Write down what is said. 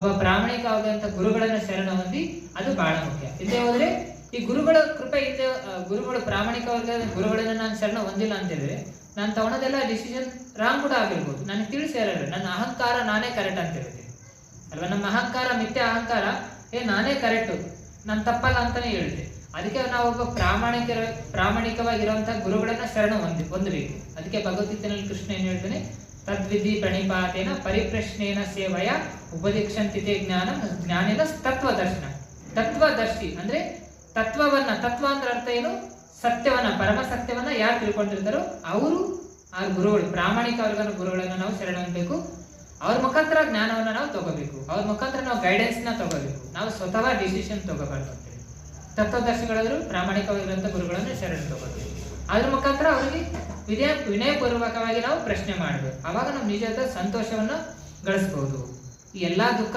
ಒಬ್ಬ ಪ್ರಾಮಾಣಿಕವಾದಂತ ಗುರುಗಳನ್ನ ಶರಣ ಹೊಂದಿ ಅದು ಬಹಳ ಮುಖ್ಯ. ಇಲ್ಲದೆ ಹೋದ್ರೆ ಈ ಗುರುಗಳ ಕೃಪೆ ಇಲ್ಲದೆ, ಗುರುಗಳು ಪ್ರಾಮಾಣಿಕವಾದ ಗುರುಗಳನ್ನ ನಾನು ಶರಣ ಹೊಂದಿಲ್ಲ ಅಂತ ಹೇಳಿದ್ರೆ ನಾನು ತಗೊಳೋದೆಲ್ಲ ಡಿಸಿಷನ್ ರಾಂಗ್ ಕೂಡ ಆಗಿರ್ಬೋದು. ನನಗೆ ತಿಳಿಸಿ ಹೇಳಲ್ಲ, ನನ್ನ ಅಹಂಕಾರ ನಾನೇ ಕರೆಕ್ಟ್ ಅಂತ ಹೇಳ್ತೀನಿ ಅಲ್ವಾ. ನಮ್ಮ ಅಹಂಕಾರ, ಮಿಥ್ಯ ಅಹಂಕಾರ, ನಾನೇ ಕರೆಕ್ಟು, ನಾನು ತಪ್ಪಲ್ಲ ಅಂತಾನೆ ಹೇಳಿದೆ. ಅದಕ್ಕೆ ನಾವು ಒಬ್ಬ ಪ್ರಾಮಾಣಿಕವಾಗಿರುವಂತಹ ಗುರುಗಳನ್ನ ಶರಣ ಹೊಂದಬೇಕು. ಅದಕ್ಕೆ ಭಗವದ್ಗೀತೆಯಲ್ಲಿ ಕೃಷ್ಣ ಏನ್ ಹೇಳ್ತಾನೆ, ತದ್ವಿಧಿ ಪ್ರಣಿಪಾತೇನ ಪರಿಪ್ರಶ್ನೇನ ಸೇವಯ ಉಪದೀಕ್ಷಂತಿತೆ ಜ್ಞಾನೇನ ತತ್ವದರ್ಶನ. ತತ್ವದರ್ಶಿ ಅಂದ್ರೆ ತತ್ವವನ್ನ, ತತ್ವ ಅಂದ್ರೆ ಅರ್ಥ ಏನು, ಸತ್ಯವನ್ನ, ಪರಮ ಸತ್ಯವನ್ನ ಯಾರು ತಿಳ್ಕೊಂಡಿರ್ತಾರೋ ಅವರು ಆ ಗುರುಗಳು, ಪ್ರಾಮಾಣಿಕ ವರ್ಗದ ಗುರುಗಳನ್ನ ನಾವು ಶರಣ ಹೊಂದಬೇಕು. ಅವ್ರ ಮುಖಾಂತರ ಜ್ಞಾನವನ್ನ ನಾವು ತಗೋಬೇಕು, ಅವ್ರ ಮುಖಾಂತರ ನಾವು ಗೈಡೆನ್ಸ್ ನ ತಗೋಬೇಕು. ನಾವು ಸ್ವತಃ ಡಿಸಿಷನ್ ತಗೋಬಾರ್ದು ಅಂತೇಳಿ ತತ್ವದರ್ಶಿಗಳಾದ್ರು ಪ್ರಾಮಾಣಿಕವಾಗಿರುವಂತಹ ಗುರುಗಳನ್ನ ಶರಣ ತಗೋಬೇಕು. ಅದ್ರ ಮುಖಾಂತರ ಅವರಿಗೆ ವಿನಯಪೂರ್ವಕವಾಗಿ ನಾವು ಪ್ರಶ್ನೆ ಮಾಡಬೇಕು. ಆವಾಗ ನಾವು ನಿಜವಾದ ಸಂತೋಷವನ್ನ ಗಳಿಸಬಹುದು. ಈ ಎಲ್ಲಾ ದುಃಖ